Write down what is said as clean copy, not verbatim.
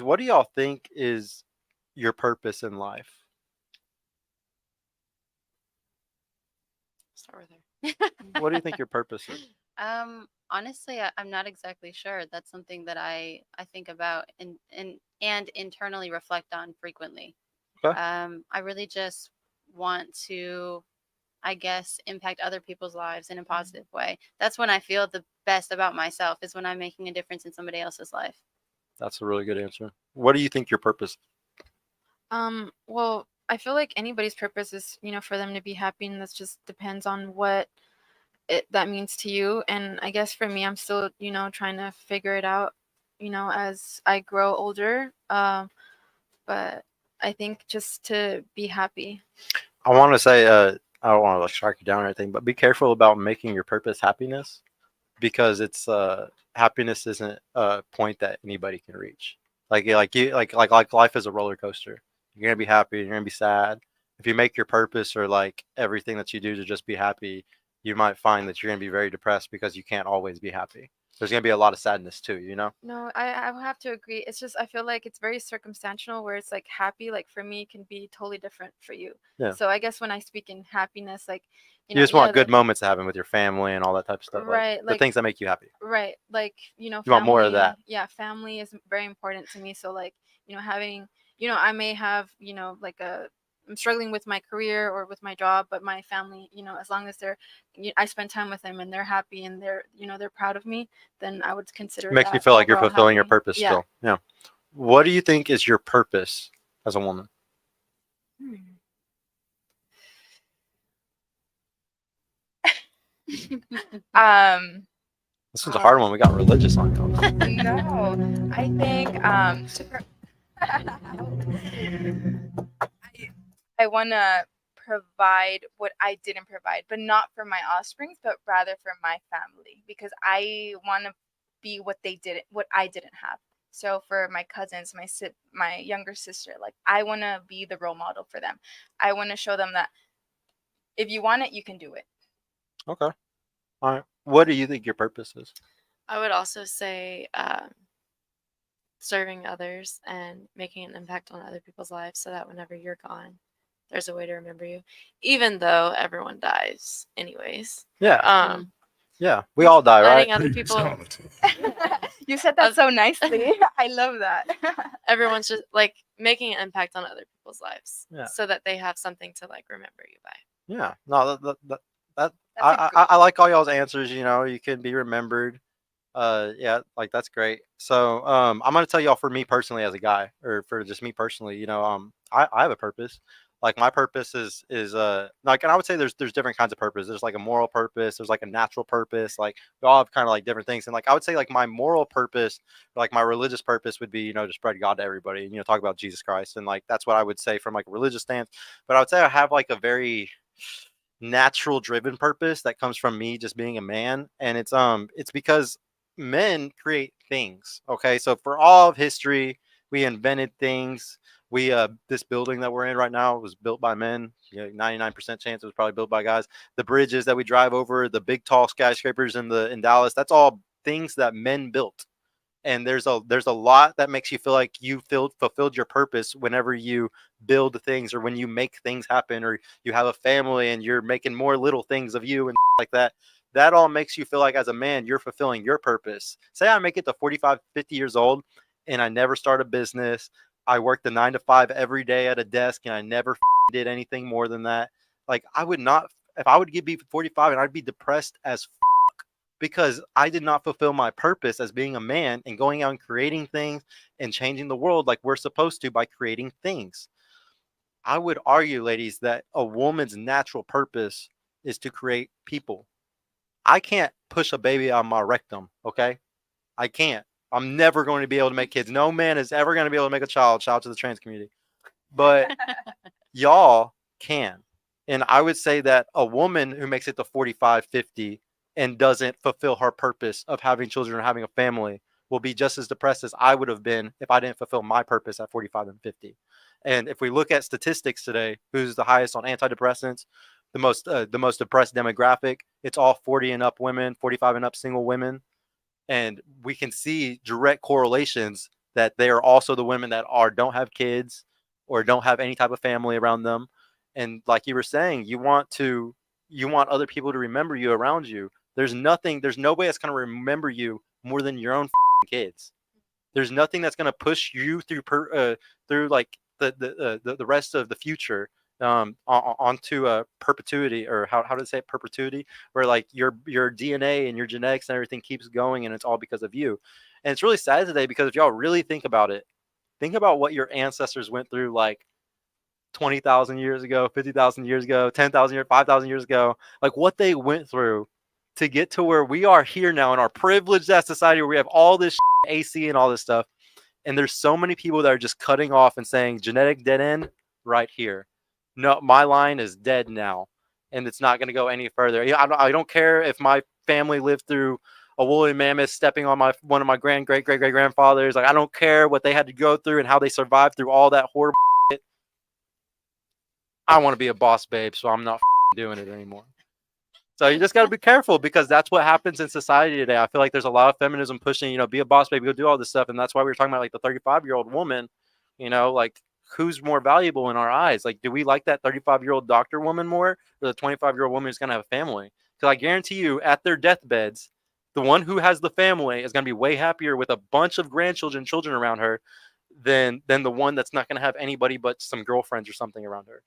What do y'all think is your purpose in life? Start with her. What do you think your purpose is? Honestly, I'm not exactly sure. That's something that I think about and internally reflect on frequently. Okay. I really just want to, I guess, impact other people's lives in a positive way. That's when I feel the best about myself is when I'm making a difference in somebody else's life. That's a really good answer. What do you think your purpose? Well, I feel like anybody's purpose is, for them to be happy, and that just depends on what that means to you. And I guess for me, I'm still, trying to figure it out, as I grow older. But I think just to be happy. I want to say, I don't want to like strike you down or anything, but be careful about making your purpose happiness because it's happiness isn't a point that anybody can reach. Like life is a roller coaster. You're gonna be happy, you're gonna be sad. If you make your purpose or like everything that you do to just be happy, you might find that you're gonna be very depressed because you can't always be happy. There's gonna be a lot of sadness too, you know? No, I will have to agree. It's just I feel like it's very circumstantial where it's like happy, like for me, can be totally different for you. Yeah. So I guess when I speak in happiness, like, You just yeah, want good moments to happen with your family and all that type of stuff, like right, the like, things that make you happy. right, like, You want more of family, that. yeah, family is very important to me. So like, having, I may have, like I'm struggling with my career or with my job, but my family, as long as I spend time with them and they're happy and they're proud of me, then I would It consider makes you that feel like you're overall fulfilling your happy. purpose Yeah. still. Yeah. What do you think is your purpose as a woman? Hmm. Um, This one's a hard one. We got religious on y'all. no, I think I want to provide what I didn't provide, but not for my offsprings, but rather for my family because I want to be what I didn't have. So for my cousins, my younger sister, like I want to be the role model for them. I want to show them that if you want it, you can do it. Okay. All right. What do you think your purpose is? I would also say serving others and making an impact on other people's lives so that whenever you're gone, there's a way to remember you, even though everyone dies anyways. Yeah. Um, Yeah. We all die, right? letting other people, You said that so nicely. I love that. everyone's just like making an impact on other people's lives Yeah. so that they have something to like remember you by. Yeah. No, that That's a good I like all y'all's answers. You know, you can be remembered. Yeah, like that's great. So, I'm gonna tell y'all for me personally as a guy, or for just me personally, I have a purpose. Like my purpose is like, and I would say there's different kinds of purpose. There's like a moral purpose. There's like a natural purpose. Like we all have kind of like different things. And like I would say like my moral purpose, like my religious purpose would be to spread God to everybody and talk about Jesus Christ. And like that's what I would say from like a religious stance. But I would say I have like a very natural driven purpose that comes from me just being a man, and it's because men create things. Okay, so for all of history, we invented things. We this building that we're in right now was built by men. 99% chance it was probably built by guys. The bridges that we drive over, the big tall skyscrapers in Dallas, that's all things that men built. And there's a lot that makes you feel like you fulfilled your purpose whenever you build things or when you make things happen or you have a family and you're making more little things of you and like that. That all makes you feel like as a man you're fulfilling your purpose. Say I make it to 45 50 years old and I never start a business. I work the 9 to 5 every day at a desk and I never did anything more than that. Like I would not, if I would be 45 and I'd be depressed as because I did not fulfill my purpose as being a man and going out and creating things and changing the world like we're supposed to by creating things. I would argue, ladies, that a woman's natural purpose is to create people. I can't push a baby out of my rectum, okay? I can't. I'm never going to be able to make kids. No man is ever going to be able to make a child. Shout out to the trans community. But y'all can. And I would say that a woman who makes it to 45, 50 and doesn't fulfill her purpose of having children or having a family will be just as depressed as I would have been if I didn't fulfill my purpose at 45 and 50. And if we look at statistics today, who's the highest on antidepressants, the most depressed demographic, it's all 40 and up women, 45 and up single women. And we can see direct correlations that they are also the women that don't have kids or don't have any type of family around them. And like you were saying, you want other people to remember you around you. There's nobody that's going to remember you more than your own kids. There's nothing that's going to push you through like the rest of the future onto perpetuity, or how to say it, perpetuity, where like your DNA and your genetics and everything keeps going, and it's all because of you. And it's really sad today, because if y'all really think about it, think about what your ancestors went through, like 20,000 years ago, 50,000 years ago, 10,000 years, 5,000 years ago, like what they went through to get to where we are here now in our privileged ass society, where we have all this AC and all this stuff. And there's so many people that are just cutting off and saying genetic dead end right here. No, my line is dead now, and it's not going to go any further. I don't care if my family lived through a woolly mammoth stepping on one of my great great grandfathers. Like, I don't care what they had to go through and how they survived through all that horrible shit. I want to be a boss babe, so I'm not doing it anymore. So you just got to be careful, because that's what happens in society today. I feel like there's a lot of feminism pushing, be a boss baby, go do all this stuff. And that's why we were talking about like the 35-year-old woman, like who's more valuable in our eyes? Like, do we like that 35-year-old doctor woman more, or the 25-year-old woman who's going to have a family? Because I guarantee you, at their deathbeds, the one who has the family is going to be way happier with a bunch of grandchildren, children around her than the one that's not going to have anybody but some girlfriends or something around her.